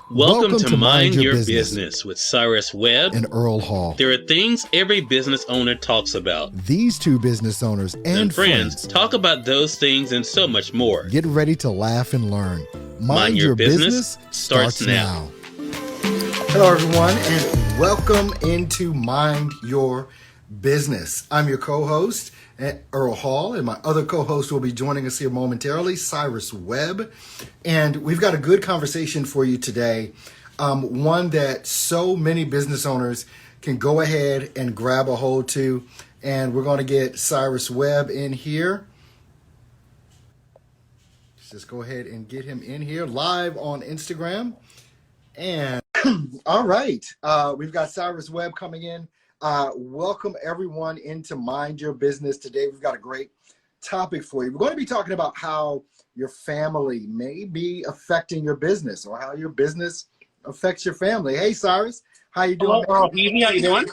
Welcome to Mind Your Business with Cyrus Webb and Earl Hall. There are things every business owner talks about. These two business owners and friends talk about those things and so much more. Get ready to laugh and learn. Mind Your Business starts now. Hello, everyone, and welcome into Mind Your Business. I'm your co-host, Earl Hall, and my other co-host will be joining us here momentarily, Cyrus Webb. And we've got a good conversation for you today, one that so many business owners can go ahead and grab a hold to. And we're going to get Cyrus Webb in here. Just go ahead and get him in here live on Instagram. And all right, we've got Cyrus Webb coming in. Welcome everyone into Mind Your Business. Today we've got a great topic for you. We're going to be talking about how your family may be affecting your business or how your business affects your family. Hey Cyrus, how you doing? Hello, Evie, how you doing?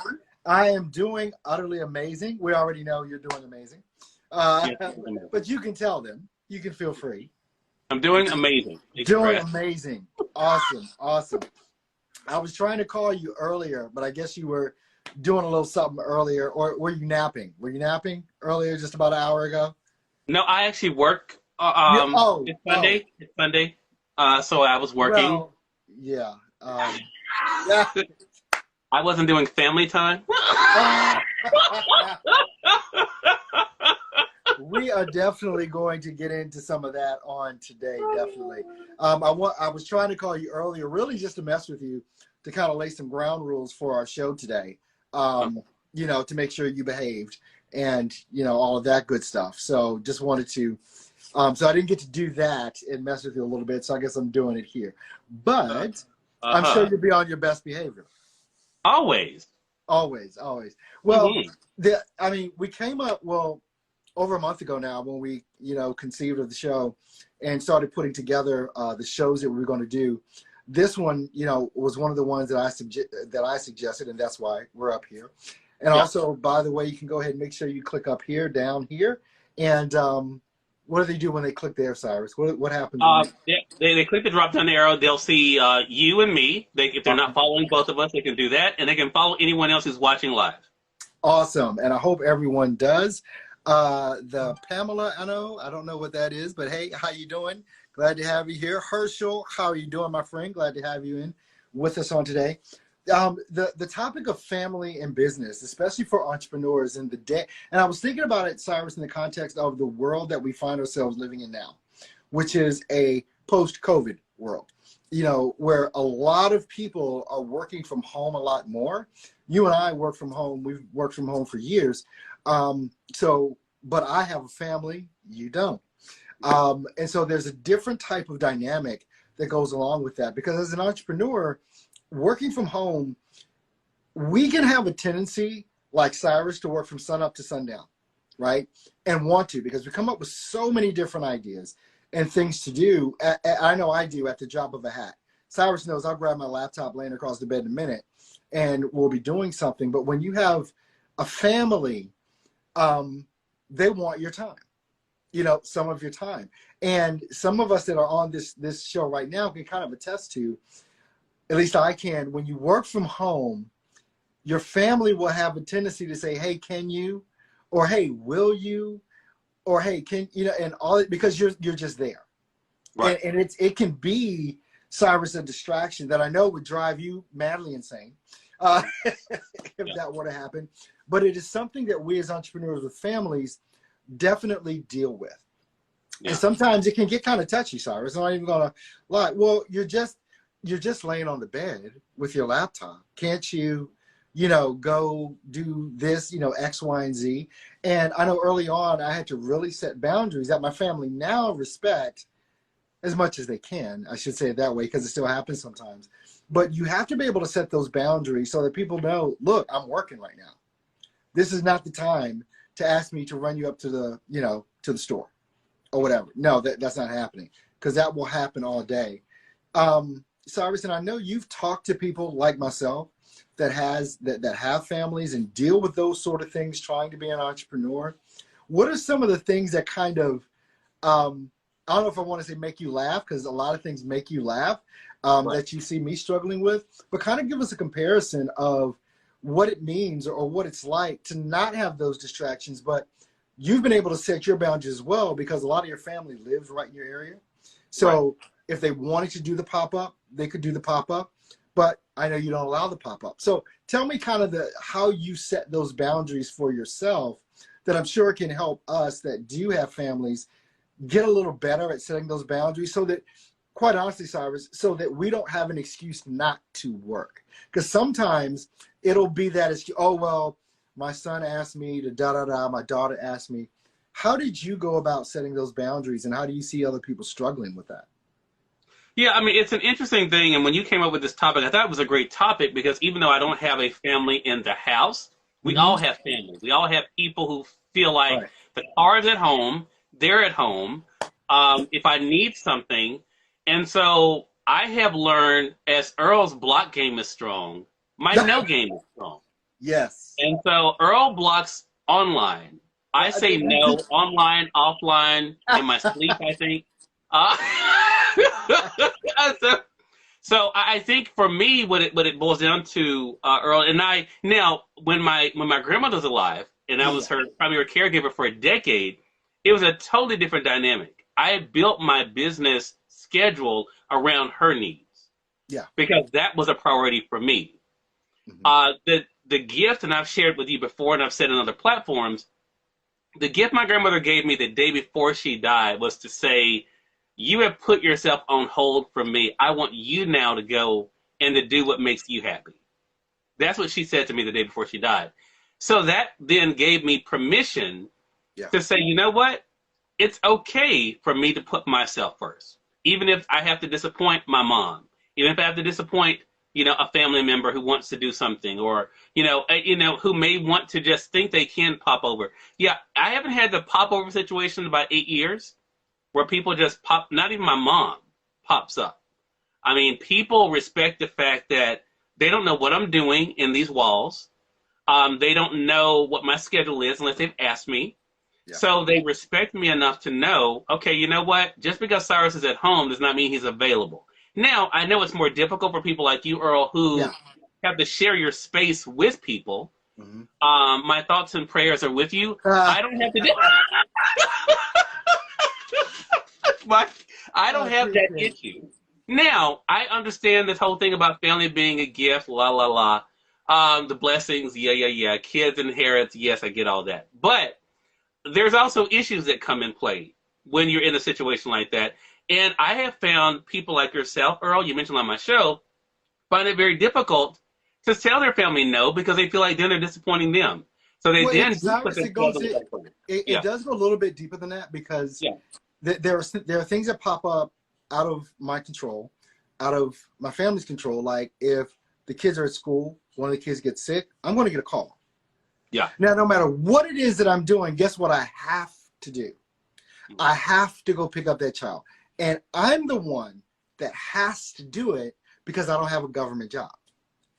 I am doing utterly amazing. We already know you're doing amazing. But you can tell them. You can feel free. I'm doing amazing. Doing amazing. Awesome. I was trying to call you earlier, but I guess you were doing a little something earlier, or were you napping? Were you napping earlier, just about an hour ago? No, I actually work. It's Sunday. It's Sunday. So I was working. Well, yeah. I wasn't doing family time. We are definitely going to get into some of that on today, definitely. I was trying to call you earlier, really just to mess with you, to kind of lay some ground rules for our show today. To make sure you behaved and, all of that good stuff. So just wanted to, so I didn't get to do that and mess with you a little bit. So I guess I'm doing it here, but I'm sure you'll be on your best behavior. Always. Well, we came up, over a month ago now when we, conceived of the show and started putting together the shows that we were going to do. This one, was one of the ones that I suggested, and that's why we're up here. And also, by the way, you can go ahead and make sure you click up here, down here. And what do they do when they click there, Cyrus? What happens? They click the drop-down arrow. They'll see you and me. If they're not following both of us, they can do that. And they can follow anyone else who's watching live. Awesome. And I hope everyone does. The Pamela, I don't know what that is, but hey, how you doing? Glad to have you here. Herschel, how are you doing, my friend? Glad to have you in with us on today. The topic of family and business, especially for entrepreneurs in the day. And I was thinking about it, Cyrus, in the context of the world that we find ourselves living in now, which is a post-COVID world, where a lot of people are working from home a lot more. You and I work from home. We've worked from home for years. But I have a family, you don't. And so there's a different type of dynamic that goes along with that, because as an entrepreneur working from home, we can have a tendency like Cyrus to work from sun up to sundown, right? And want to, because we come up with so many different ideas and things to do. I know I do at the drop of a hat. Cyrus knows I'll grab my laptop laying across the bed in a minute and we'll be doing something. But when you have a family, they want your time, some of your time. And some of us that are on this show right now can kind of attest to, at least I can, when you work from home, your family will have a tendency to say, hey, can you? Or, hey, will you? Or, hey, can, and all, because you're just there. Right. And it can be, Cyrus, a distraction that I know would drive you madly insane if that were to happen. But it is something that we as entrepreneurs with families definitely deal with. Yeah. And sometimes it can get kind of touchy, Cyrus. I'm not even going to lie. Well, you're just laying on the bed with your laptop. Can't you, go do this, X, Y, and Z. And I know early on I had to really set boundaries that my family now respect as much as they can. I should say it that way, because it still happens sometimes. But you have to be able to set those boundaries so that people know, look, I'm working right now. This is not the time to ask me to run you up to the, to the store or whatever. No, that's not happening, because that will happen all day. Cyrus, and I know you've talked to people like myself that have families and deal with those sort of things, trying to be an entrepreneur. What are some of the things that kind of I don't know if I want to say make you laugh, because a lot of things make you laugh Right. that you see me struggling with, but kind of give us a comparison of what it means or what it's like to not have those distractions. But you've been able to set your boundaries as well, because a lot of your family lives right in your area. Right. So if they wanted to do the pop-up, they could do the pop-up, but I know you don't allow the pop-up. So tell me kind of how you set those boundaries for yourself, that I'm sure can help us that do have families get a little better at setting those boundaries, so that, quite honestly, Cyrus, so that we don't have an excuse not to work. Because sometimes it'll be that excuse, oh, well, my son asked me to da-da-da, my daughter asked me. How did you go about setting those boundaries, and how do you see other people struggling with that? Yeah, I mean, it's an interesting thing. And when you came up with this topic, I thought it was a great topic because even though I don't have a family in the house, we Mm-hmm. all have family. We all have people who feel like Right. the car is at home, they're at home. If I need something. And so I have learned as Earl's block game is strong, my no game is strong. Yes. And so Earl blocks online. I say no, online, offline, in my sleep, I think. Uh, so, so I think for me, what it boils down to, Earl, and I now when my grandmother was alive, and I was Yeah. her primary caregiver for a decade, it was a totally different dynamic. I built my business schedule around her needs Yeah. because that was a priority for me. Mm-hmm. The gift, and I've shared with you before, and I've said on other platforms, the gift my grandmother gave me the day before she died was to say, "You have put yourself on hold for me. I want you now to go and to do what makes you happy." That's what she said to me the day before she died. So that then gave me permission Yeah. to say, you know what? It's okay for me to put myself first, even if I have to disappoint my mom, even if I have to disappoint, a family member who wants to do something, or who may want to just think they can pop over. Yeah, I haven't had the pop over situation in about 8 years, where people just pop. Not even my mom pops up. I mean, people respect the fact that they don't know what I'm doing in these walls. They don't know what my schedule is unless they've asked me. Yeah. So they respect me enough to know, okay, you know what? Just because Cyrus is at home does not mean he's available. Now, I know it's more difficult for people like you, Earl, who Yeah. have to share your space with people. Mm-hmm. My thoughts and prayers are with you. I don't have to do I don't have that issue. Now, I understand this whole thing about family being a gift, la, la, la. The blessings, yeah. Kids inherit, yes, I get all that. But there's also issues that come in play when you're in a situation like that. And I have found people like yourself, Earl, you mentioned on my show, find it very difficult to tell their family no because they feel like then they're disappointing them. So they Well, then do put Cyrus, themselves in the back burner. it does go a little bit deeper than that, because Yeah. there are things that pop up out of my control, out of my family's control. Like if the kids are at school, one of the kids gets sick, I'm going to get a call. Yeah. Now, no matter what it is that I'm doing, guess what I have to do? I have to go pick up that child. And I'm the one that has to do it because I don't have a government job.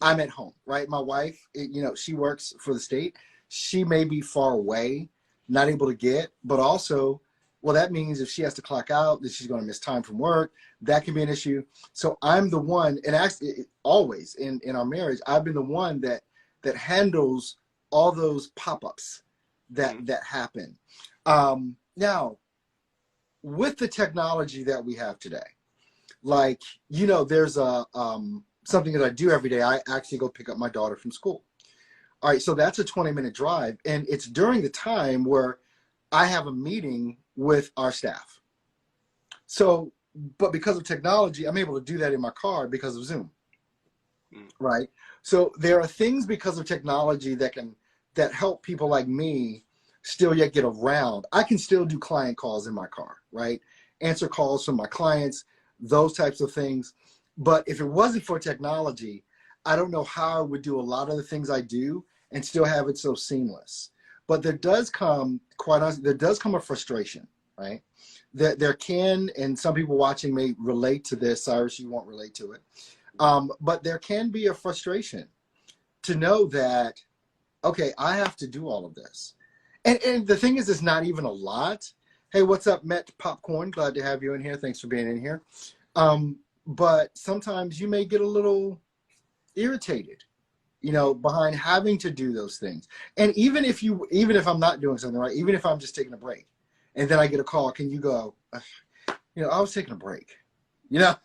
I'm at home, right? My wife, she works for the state. She may be far away, not able to get, but also, well, that means if she has to clock out, that she's going to miss time from work. That can be an issue. So I'm the one, and actually, always in our marriage, I've been the one that handles all those pop-ups that happen. Now, with the technology that we have today, like, there's a something that I do every day. I actually go pick up my daughter from school. All right, so that's a 20-minute drive, and it's during the time where I have a meeting with our staff. So, but because of technology, I'm able to do that in my car because of Zoom, right? So there are things because of technology that help people like me still yet get around. I can still do client calls in my car, right? Answer calls from my clients, those types of things. But if it wasn't for technology, I don't know how I would do a lot of the things I do and still have it so seamless. But there does come, quite honestly, there does come a frustration, right? There can, and some people watching may relate to this. Cyrus, you won't relate to it. But there can be a frustration to know that, okay, I have to do all of this. And the thing is, it's not even a lot. Hey, what's up, Met Popcorn? Glad to have you in here. Thanks for being in here. But sometimes you may get a little irritated, behind having to do those things. And even if I'm not doing something right, even if I'm just taking a break, and then I get a call, can you go? I was taking a break, Yeah.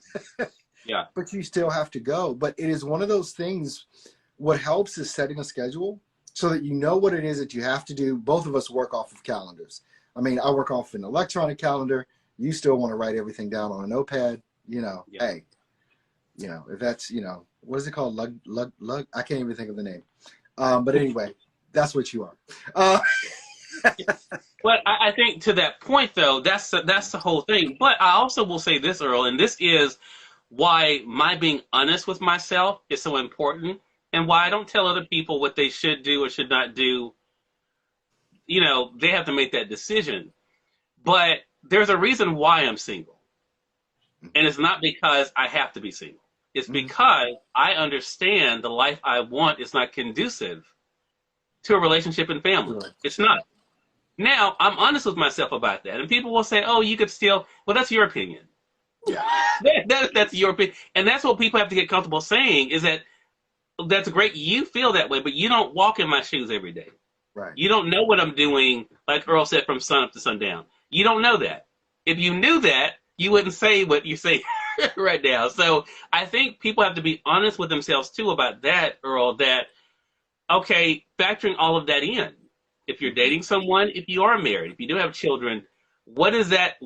but you still have to go. But it is one of those things. What helps is setting a schedule so that you know what it is that you have to do. Both of us work off of calendars. I mean, I work off an electronic calendar. You still want to write everything down on a notepad. Yeah. Hey, if that's, what is it called? Lug. I can't even think of the name. But anyway, that's what you are. But I think to that point, though, that's the whole thing. But I also will say this, Earl, and this is why my being honest with myself is so important, and why I don't tell other people what they should do or should not do. They have to make that decision. But there's a reason why I'm single. And it's not because I have to be single. It's because I understand the life I want is not conducive to a relationship and family. It's not. Now, I'm honest with myself about that. And people will say, oh, you could still, well, that's your opinion. Yeah. That's your opinion. And that's what people have to get comfortable saying is that that's great. You feel that way, but you don't walk in my shoes every day. Right. You don't know what I'm doing, like Earl said, from sun up to sundown. You don't know that. If you knew that, you wouldn't say what you say right now. So I think people have to be honest with themselves, too, about that, Earl, that, okay, factoring all of that in. If you're dating someone, if you are married, if you do have children, what does that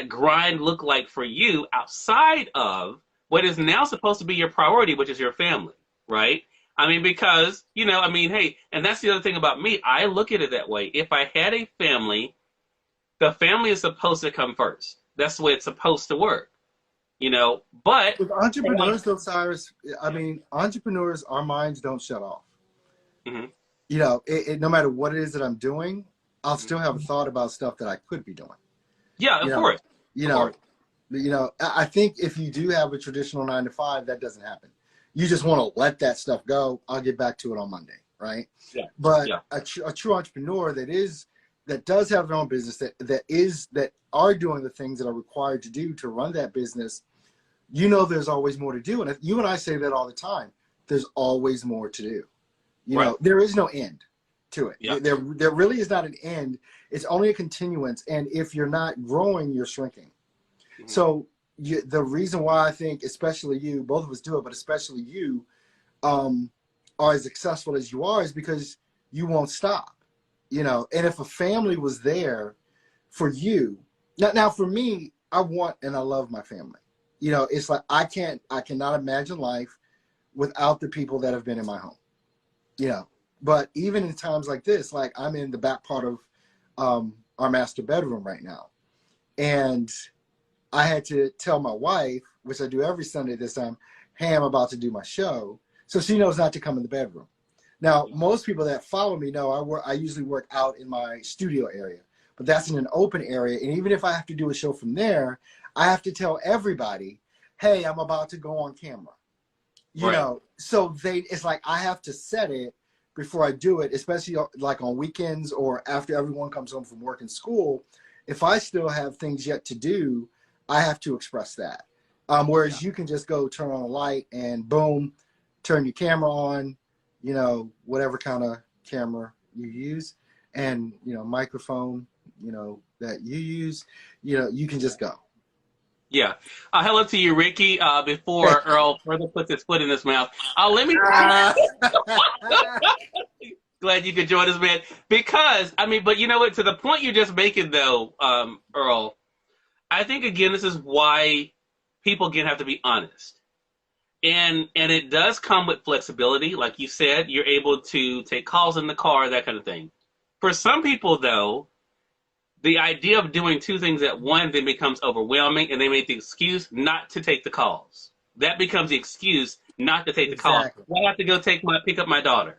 grind look like for you outside of what is now supposed to be your priority, which is your family, right? I mean, because, hey, and that's the other thing about me. I look at it that way. If I had a family, the family is supposed to come first. That's the way it's supposed to work, but with entrepreneurs, though, Cyrus, I mean, entrepreneurs, our minds don't shut off. Mm-hmm. No matter what it is that I'm doing, I'll still have a thought about stuff that I could be doing. Yeah, of course. I think if you do have a traditional 9-to-5, that doesn't happen. You just want to let that stuff go. I'll get back to it on Monday, right? Yeah. But a true entrepreneur that does have their own business, that are doing the things that are required to do to run that business, there's always more to do. And you and I say that all the time. There's always more to do. There is no end to it. Yeah. There really is not an end. It's only a continuance. And if you're not growing, you're shrinking. Mm-hmm. So the reason why I think, especially you, both of us do it, but especially you, are as successful as you are is because you won't stop. And if a family was there for you, now for me, I want and I love my family. It's like I cannot imagine life without the people that have been in my home. But even in times like this, like I'm in the back part of our master bedroom right now. And I had to tell my wife, which I do every Sunday this time, hey, I'm about to do my show. So she knows not to come in the bedroom. Now, most people that follow me know I usually work out in my studio area, but that's in an open area. And even if I have to do a show from there, I have to tell everybody, hey, I'm about to go on camera. So it's like I have to set it before I do it, especially like on weekends or after everyone comes home from work and school. If I still have things yet to do, I have to express that. Whereas you can just go turn on a light and boom, turn your camera on, whatever kind of camera you use, and, microphone, that you use, you can just go. Yeah. Hello to you, Ricky. Before Earl further puts his foot in his mouth, let me. Glad you could join us, man. Because but you know what? To the point you're just making, though, Earl, I think again this is why people again have to be honest, and it does come with flexibility, like you said. You're able to take calls in the car, that kind of thing. For some people, though, the idea of doing two things at once then becomes overwhelming, and they make the excuse not to take the calls. That becomes the excuse not to take the call. I have to go pick up my daughter.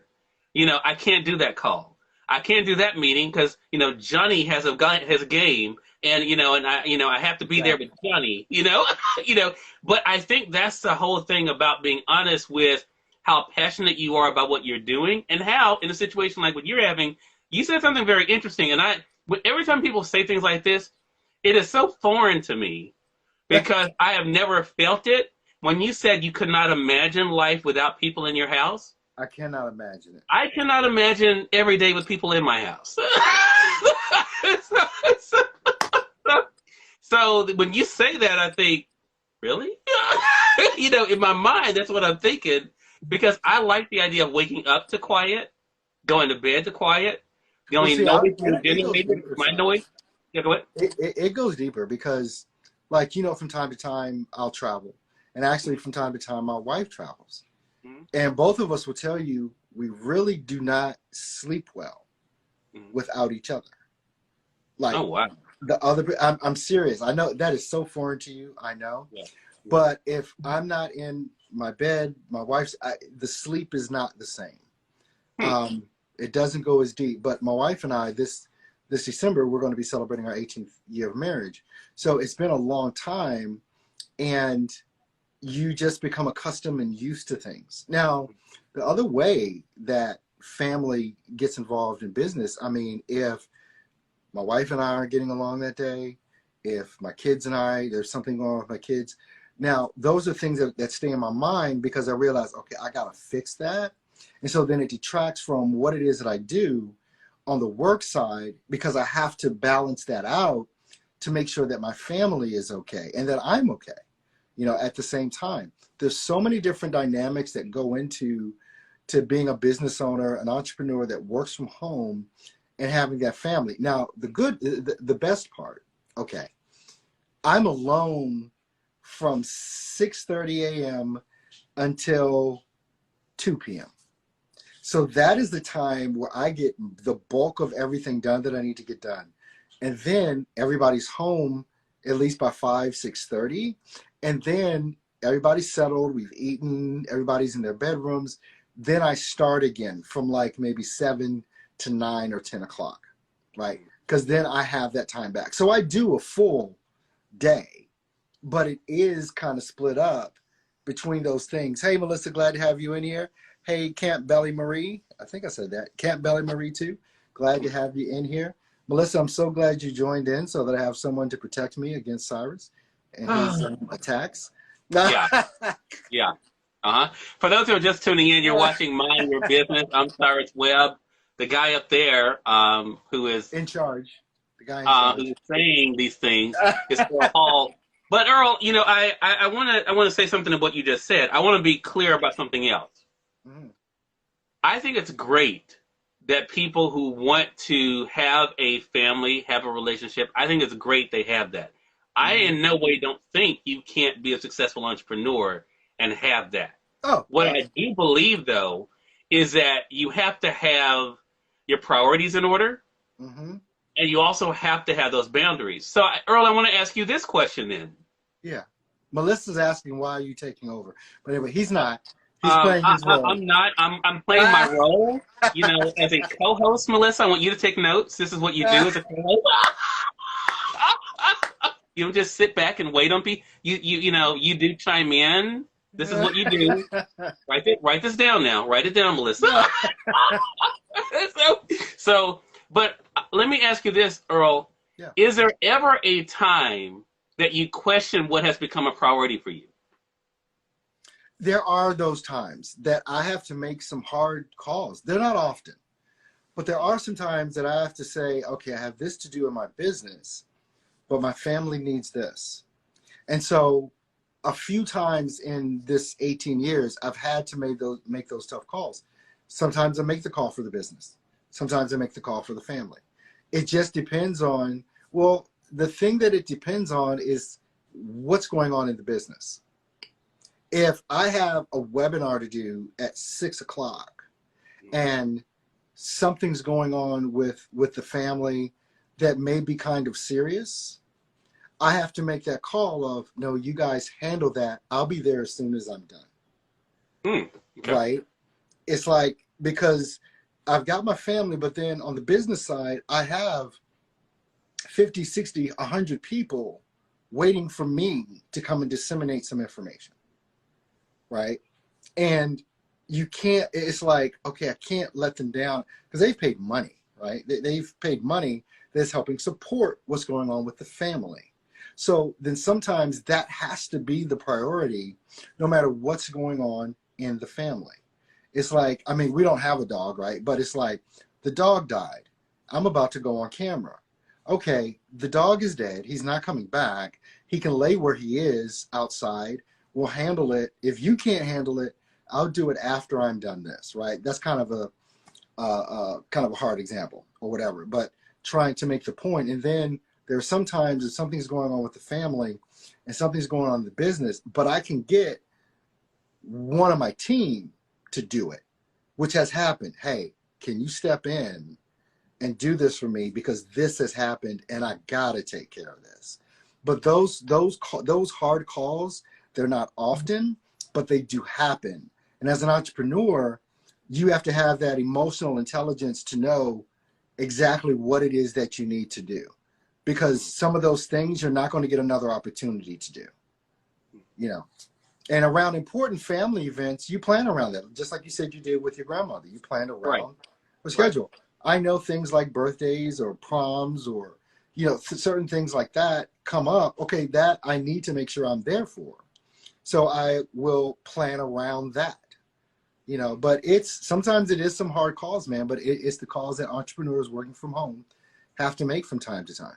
I can't do that call. I can't do that meeting because Johnny has a game, and I have to be there with Johnny. But I think that's the whole thing about being honest with how passionate you are about what you're doing, and how in a situation like what you're having, you said something very interesting, and every time people say things like this, It is so foreign to me because I have never felt it. When you said you could not imagine life without people in your house, I cannot imagine it. I cannot imagine every day with people in my house. so, so, so when you say that, I think, really? In my mind, that's what I'm thinking because I like the idea of waking up to quiet, going to bed to quiet. The Well, only see, noise it, being it goes generated deeper, is my Cyrus. noise. Yeah, go ahead. It goes deeper because, like, from time to time I'll travel, and actually from time to time my wife travels, Mm-hmm. and both of us will tell you we really do not sleep well Mm-hmm. without each other. Oh, Like wow. I'm serious. I know that is so foreign to you. I know, Yeah. Yeah. but if I'm not in my bed, my wife's the sleep is not the same. Hmm. Um, it doesn't go as deep. But my wife and I, this December, we're going to be celebrating our 18th year of marriage. So it's been a long time, and you just become accustomed and used to things. Now, the other way that family gets involved in business, I mean, if my wife and I aren't getting along that day, if my kids and there's something going on with my kids. Now, those are things that stay in my mind because I realize, okay, I got to fix that. And so then it detracts from what it is that I do on the work side because I have to balance that out to make sure that my family is okay and that I'm okay, at the same time. There's so many different dynamics that go into being a business owner, an entrepreneur that works from home and having that family. Now, the best part, okay, I'm alone from 6:30 a.m. until 2 p.m. So that is the time where I get the bulk of everything done that I need to get done. And then everybody's home at least by 5, 6:30. And then everybody's settled, we've eaten, everybody's in their bedrooms. Then I start again from like maybe 7 to 9 or 10 o'clock, right? Because then I have that time back. So I do a full day, but it is kind of split up between those things. Hey, Melissa, glad to have you in here. Hey, Camp Belly Marie. I think I said that. Camp Belly Marie, too. Glad to have you in here. Melissa, I'm so glad you joined in so that I have someone to protect me against Cyrus and his attacks. Yeah. Yeah. Uh-huh. For those who are just tuning in, you're watching Mind Your Business. I'm Cyrus Webb. The guy up there, who is in charge. The guy in charge. who's saying these things is Earl Hall. But Earl, I want to say something to what you just said. I want to be clear about something else. Mm. I think it's great that people who want to have a family, have a relationship, I think it's great they have that. I in no way don't think you can't be a successful entrepreneur and have that. Oh, What I do believe, though, is that you have to have your priorities in order, mm-hmm. and you also have to have those boundaries. So, Earl, I want to ask you this question then. Yeah. Melissa's asking why are you taking over, but anyway, he's not. He's playing his role. I'm not. I'm playing my role. As a co-host, Melissa, I want you to take notes. This is what you do as a co-host. You don't just sit back and wait on people. You do chime in. This is what you do. Write this down now. Write it down, Melissa. But let me ask you this, Earl. Yeah. Is there ever a time that you question what has become a priority for you? There are those times that I have to make some hard calls. They're not often, but there are some times that I have to say, okay, I have this to do in my business, but my family needs this. And so a few times in this 18 years, I've had to make those tough calls. Sometimes I make the call for the business. Sometimes I make the call for the family. It just depends on, well, the thing that it depends on is what's going on in the business. If I have a webinar to do at 6 o'clock and something's going on with the family that may be kind of serious, I have to make that call of, no, you guys handle that. I'll be there as soon as I'm done. Okay. Right? It's like, because I've got my family, but then on the business side, I have 50, 60, 100 people waiting for me to come and disseminate some information. Right? And you can't, it's like, okay, I can't let them down because they've paid money, right? They've paid money that's helping support what's going on with the family. So then sometimes that has to be the priority, no matter what's going on in the family. It's like, I mean, we don't have a dog, right? But it's like, the dog died. I'm about to go on camera. Okay, the dog is dead. He's not coming back. He can lay where he is outside. We'll handle it. If you can't handle it, I'll do it after I'm done this, right? That's kind of a hard example or whatever, but trying to make the point. And then there's sometimes if something's going on with the family and something's going on in the business, but I can get one of my team to do it, which has happened. Hey, can you step in and do this for me because this has happened and I gotta take care of this. But those hard calls, they're not often, but they do happen. And as an entrepreneur, you have to have that emotional intelligence to know exactly what it is that you need to do, because some of those things you're not going to get another opportunity to do, you know. And around important family events, you plan around that, just like you said you did with your grandmother. You planned around a schedule. Right. I know things like birthdays or proms or, you know, certain things like that come up. Okay, that I need to make sure I'm there for. So I will plan around that, you know. But sometimes it is some hard calls, man. But it's the calls that entrepreneurs working from home have to make from time to time.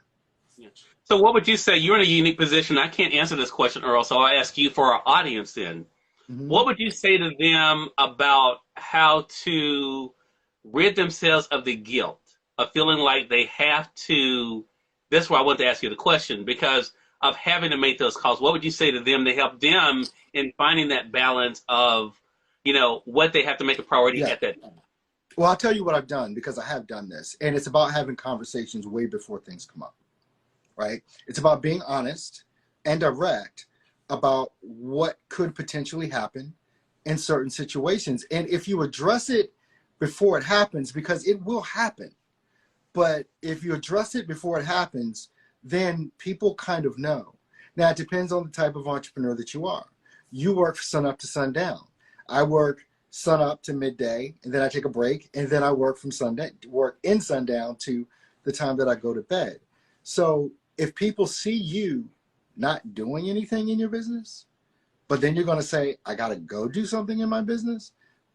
Yeah. So what would you say? You're in a unique position. I can't answer this question, Earl, so I'll ask you for our audience then. Mm-hmm. What would you say to them about how to rid themselves of the guilt of feeling like they have to? That's why I want to ask you the question, because of having to make those calls. What would you say to them to help them in finding that balance of, you know, what they have to make a priority at that time? Well, I'll tell you what I've done, because I have done this, and it's about having conversations way before things come up. Right? It's about being honest and direct about what could potentially happen in certain situations. And if you address it before it happens, because it will happen, but if you address it before it happens, then people kind of know. Now, it depends on the type of entrepreneur that you are. You work sun up to sundown. I work sun up to midday, and then I take a break, and then I work from sundown to the time that I go to bed. So if people see you not doing anything in your business, but then you're going to say, I got to go do something in my business,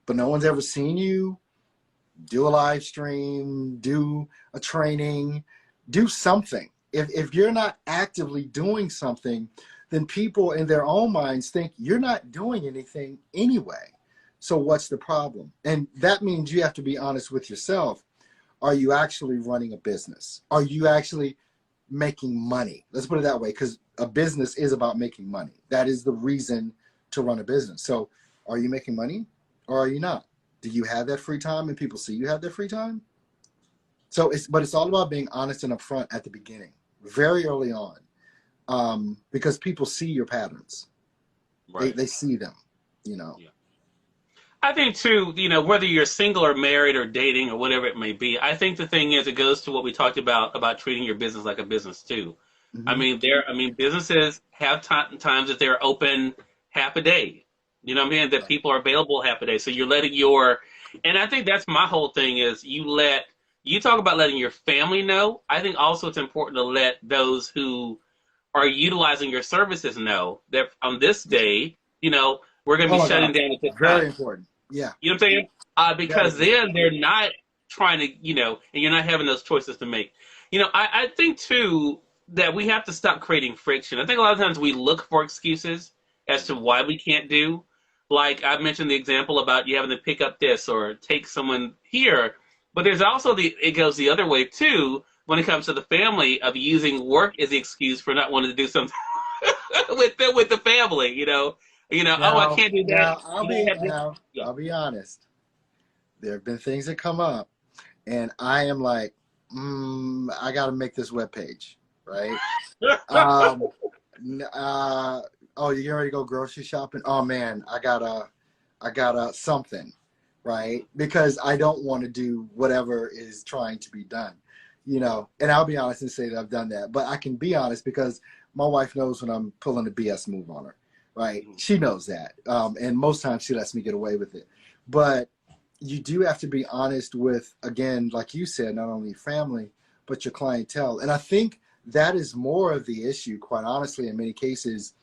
but no one's ever seen you do a live stream, do a training, do something. If you're not actively doing something, then people in their own minds think you're not doing anything anyway. So what's the problem? And that means you have to be honest with yourself. Are you actually running a business? Are you actually making money? Let's put it that way, because a business is about making money. That is the reason to run a business. So are you making money or are you not? Do you have that free time and people see you have that free time? So it's all about being honest and upfront at the beginning, very early on, because people see your patterns. Right. They see them, you know. Yeah. I think too, you know, whether you're single or married or dating or whatever it may be, I think the thing is, it goes to what we talked about treating your business like a business too. Mm-hmm. I mean, businesses have times that they're open half a day. You know what I mean? That people are available half a day. So you're letting and I think that's my whole thing is you talk about letting your family know. I think also it's important to let those who are utilizing your services know that on this day, you know, we're going to be shutting down at this time. Very important. Yeah. You know what I'm saying? Because then they're not trying to, you know, and you're not having those choices to make. You know, I think, too, that we have to stop creating friction. I think a lot of times we look for excuses as to why we can't do. Like I mentioned the example about you having to pick up this or take someone here. But there's also it goes the other way, too, when it comes to the family, of using work as the excuse for not wanting to do something with the family, you know. I can't do that. I'll be honest. There have been things that come up, and I am like, I got to make this webpage, right? You're getting ready to go grocery shopping? Oh man, I gotta something, right? Because I don't want to do whatever is trying to be done, you know. And I'll be honest and say that I've done that, but I can be honest because my wife knows when I'm pulling a BS move on her. Right. She knows that. And most times she lets me get away with it. But you do have to be honest with, again, like you said, not only family, but your clientele. And I think that is more of the issue, quite honestly, in many cases,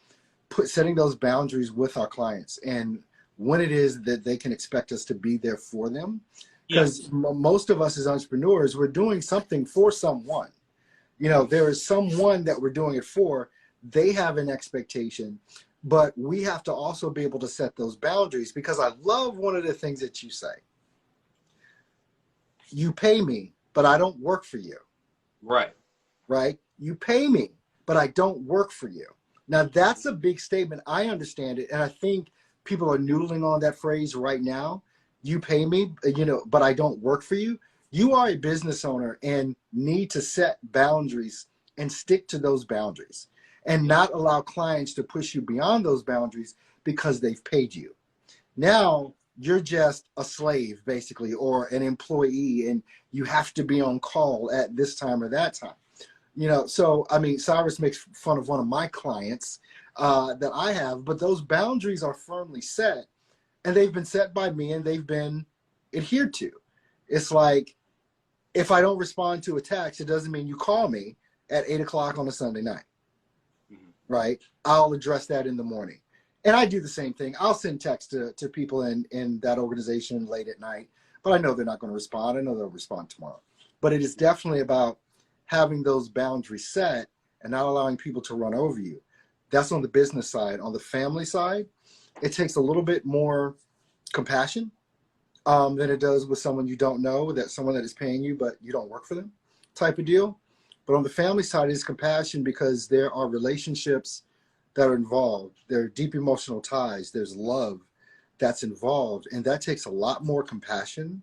setting those boundaries with our clients and when it is that they can expect us to be there for them. Because most of us as entrepreneurs, we're doing something for someone. You know, there is someone that we're doing it for. They have an expectation, but we have to also be able to set those boundaries, because I love one of the things that you say. You pay me, but I don't work for you. Right. Right? You pay me, but I don't work for you. Now, that's a big statement. I understand it. And I think people are noodling on that phrase right now. You pay me, you know, but I don't work for you. You are a business owner and need to set boundaries and stick to those boundaries and not allow clients to push you beyond those boundaries because they've paid you. Now you're just a slave, basically, or an employee, and you have to be on call at this time or that time. You know, so, I mean, Cyrus makes fun of one of my clients that I have, but those boundaries are firmly set, and they've been set by me and they've been adhered to. It's like, if I don't respond to a text, it doesn't mean you call me at 8 o'clock on a Sunday night, right? I'll address that in the morning. And I do the same thing. I'll send text to people in that organization late at night, but I know they're not going to respond. I know they'll respond tomorrow. But it is definitely about having those boundaries set and not allowing people to run over you. That's on the business side. On the family side, it takes a little bit more compassion than it does with someone you don't know, that someone that is paying you, but you don't work for them type of deal. But on the family side, it's compassion because there are relationships that are involved. There are deep emotional ties. There's love that's involved. And that takes a lot more compassion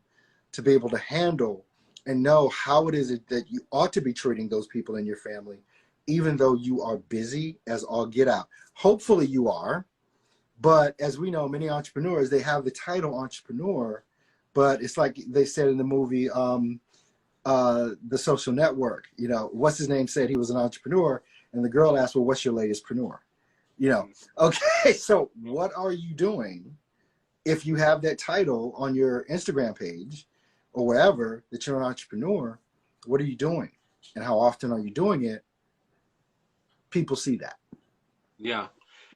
to be able to handle and know how it is that you ought to be treating those people in your family, even though you are busy as all get out. Hopefully you are. But as we know, many entrepreneurs, they have the title entrepreneur, but it's like they said in the movie, The Social Network, you know, what's his name said he was an entrepreneur, and the girl asked, well, what's your latest preneur? You know, okay, so what are you doing if you have that title on your Instagram page or wherever that you're an entrepreneur? What are you doing? And how often are you doing it? People see that. Yeah.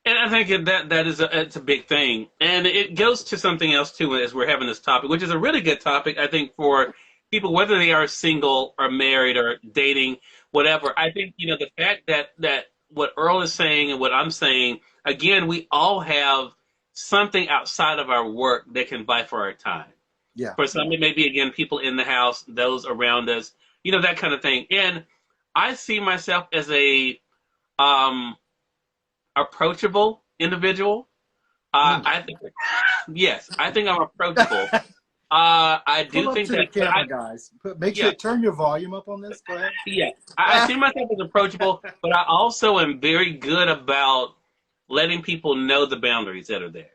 And I think that is it's a big thing. And it goes to something else, too, as we're having this topic, which is a really good topic, I think, for people, whether they are single or married or dating, whatever. I think, you know, the fact that what Earl is saying and what I'm saying, again, we all have something outside of our work that can vie for our time. Yeah. For some, it may be, again, people in the house, those around us, you know, that kind of thing. And I see myself as a approachable individual. I think, yes, I think I'm approachable. I do think that. The camera, guys. Make sure turn your volume up on this. Go ahead. Yeah, I see myself as approachable, but I also am very good about letting people know the boundaries that are there.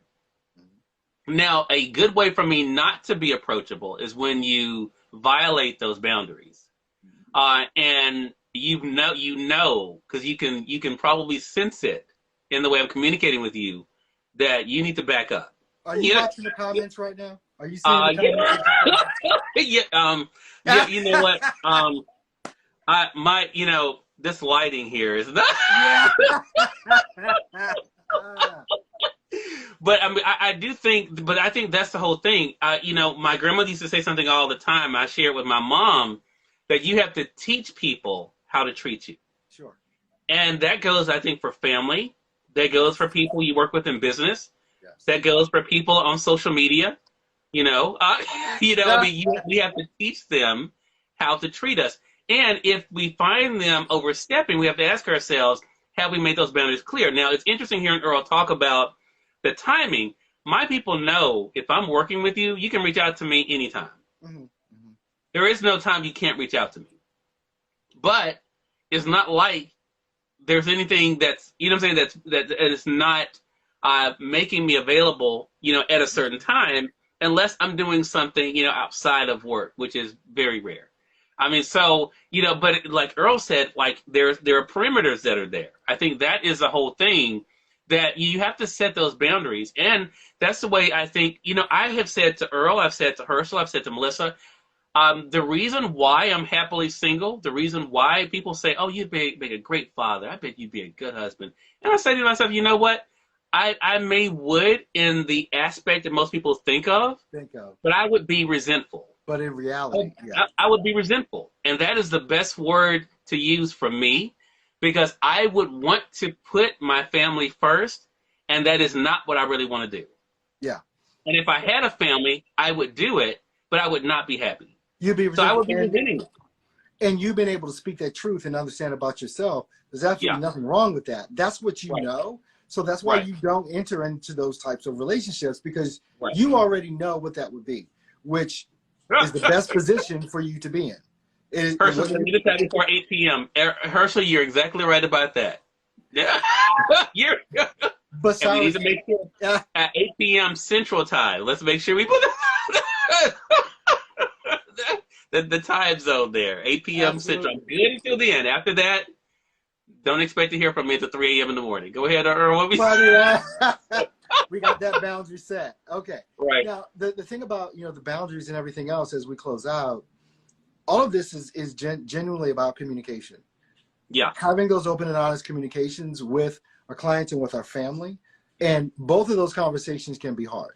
Now, a good way for me not to be approachable is when you violate those boundaries, and you know, because you can probably sense it in the way I'm communicating with you, that you need to back up. Are you watching the comments right now? Are you seeing the comments? Yeah, you know what? This lighting here is not. But I mean, I do think, but I think that's the whole thing. You know, my grandmother used to say something all the time. I share it with my mom, that you have to teach people how to treat you. Sure. And that goes, I think, for family. That goes for people you work with in business. Yes. That goes for people on social media. You know, I mean, we have to teach them how to treat us. And if we find them overstepping, we have to ask ourselves, have we made those boundaries clear? Now, it's interesting hearing Earl talk about the timing. My people know if I'm working with you, you can reach out to me anytime. Mm-hmm. Mm-hmm. There is no time you can't reach out to me. But it's not like there's anything that's, you know what I'm saying, that is not making me available, you know, at a certain time, unless I'm doing something, you know, outside of work, which is very rare. I mean, so, you know, but like Earl said, like there are perimeters that are there. I think that is the whole thing, that you have to set those boundaries. And that's the way I think, you know, I have said to Earl, I've said to Herschel, I've said to Melissa, The reason why I'm happily single, the reason why people say, "Oh, you'd make a great father. I bet you'd be a good husband," and I say to myself, you know what? I may would in the aspect that most people Think of, but I would be resentful. but in reality, yeah, I would be resentful, and that is the best word to use for me, because I would want to put my family first, and that is not what I really want to do. yeah. And if I had a family, I would do it, but I would not be happy. You'd be So I resentful, would be resenting it. and you've been able to speak that truth and understand about yourself. There's Yeah, absolutely nothing wrong with that. That's what you right, know. So that's why right, you don't enter into those types of relationships, because right. you already know what that would be, which is the best position for you to be in. Herschel, we need to tell before 8 p.m. Herschel, you're exactly right about that. Yeah. you're, but and we need Cyrus, to make sure yeah, at 8 p.m. Central Time. Let's make sure we put the time zone there. 8 p.m. Central. I'm absolutely. good until the end. After that, don't expect to hear from me until 3 a.m. in the morning. Go ahead, Earl. What we We got that boundary set. Okay. Right. Now, the thing about, the boundaries and everything else as we close out, all of this is genuinely about communication. Yeah. Having those open and honest communications with our clients and with our family. And both of those conversations can be hard,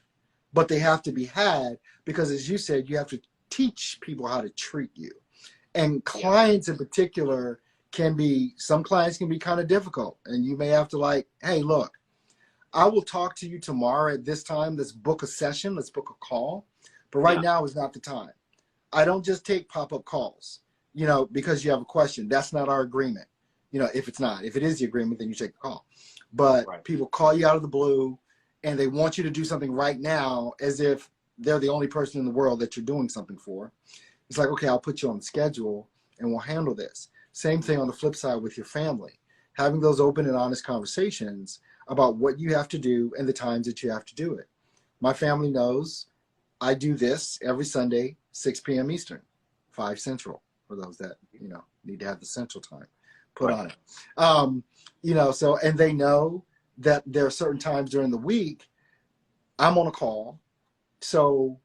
but they have to be had because, as you said, you have to teach people how to treat you. And clients in particular some clients can be kind of difficult. And you may have to hey, look, I will talk to you tomorrow at this time. Let's book a session. Let's book a call. But right now is not the time. I don't just take pop-up calls, because you have a question. That's not our agreement. If it is the agreement, then you take the call. But people call you out of the blue and they want you to do something right now as if they're the only person in the world that you're doing something for. It's like, okay, I'll put you on the schedule and we'll handle this. Same thing on the flip side with your family. Having those open and honest conversations about what you have to do and the times that you have to do it. My family knows I do this every Sunday, 6 p.m. Eastern, 5 Central, for those that, need to have the Central time put on it. And they know that there are certain times during the week I'm on a call. So,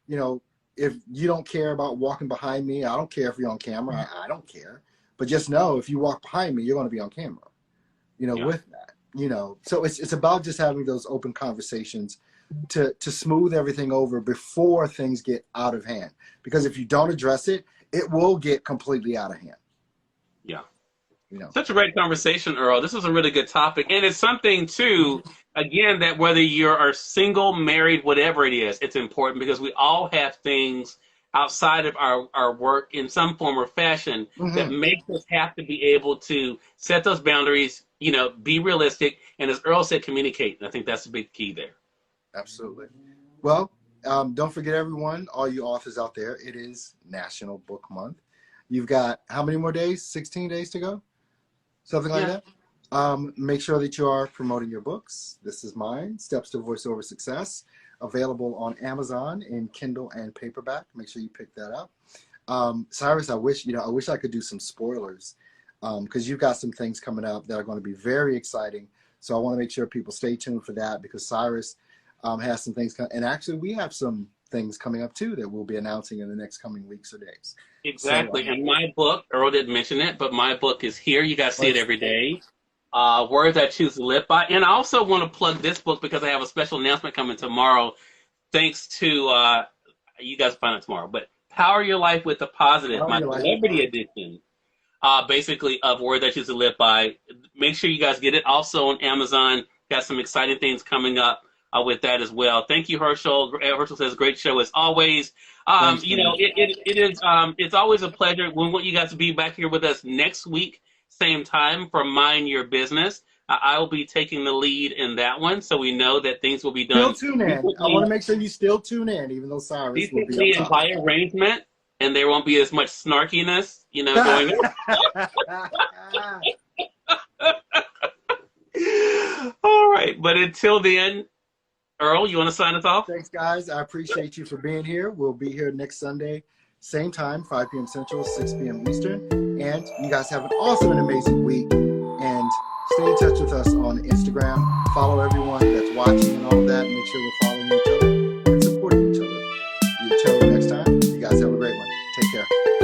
if you don't care about walking behind me, I don't care if you're on camera. I don't care. But just know if you walk behind me, you're going to be on camera, with that. So it's about just having those open conversations to smooth everything over before things get out of hand. Because if you don't address it, it will get completely out of hand. Yeah. Such a great conversation, Earl. This is a really good topic. And it's something, too, again, that whether you're single, married, whatever it is, it's important because we all have things outside of our work in some form or fashion that makes us have to be able to set those boundaries, be realistic, and as Earl said, communicate. And I think that's the big key there. Absolutely. Well, don't forget, everyone, all you authors out there, it is National Book Month. You've got how many more days? 16 days to go? Something like that? Make sure that you are promoting your books. This is mine, Steps to Voiceover Success, available on Amazon in Kindle and paperback. Make sure you pick that up. Cyrus, I wish I could do some spoilers because you've got some things coming up that are going to be very exciting. So I want to make sure people stay tuned for that because Cyrus has some things, and actually we have some things coming up too that we'll be announcing in the next coming weeks or days. Exactly. So, and my book, Earl didn't mention it, but my book is here. You guys see it every day. Words I Choose to Live By. And I also want to plug this book because I have a special announcement coming tomorrow. Thanks to, you guys find it tomorrow, but Power Your Life with the Positive, my celebrity edition, basically of Words I Choose to Live By. Make sure you guys get it. Also on Amazon, got some exciting things coming up with that as well. Thank you, Herschel. Herschel says, great show as always. It's always a pleasure. We want you guys to be back here with us next week, same time for Mind Your Business. I will be taking the lead in that one, so we know that things will be done. Still tune in. I want to make sure you still tune in, even though Cyrus will be and by arrangement, and there won't be as much snarkiness, going on. All right, but until then, Earl, you want to sign us off? Thanks, guys. I appreciate you for being here. We'll be here next Sunday, same time, 5 p.m. Central, 6 p.m. Eastern. And you guys have an awesome and amazing week. And stay in touch with us on Instagram. Follow everyone that's watching and all of that. Make sure we're following each other and supporting each other. Until next time, you guys have a great one. Take care. care.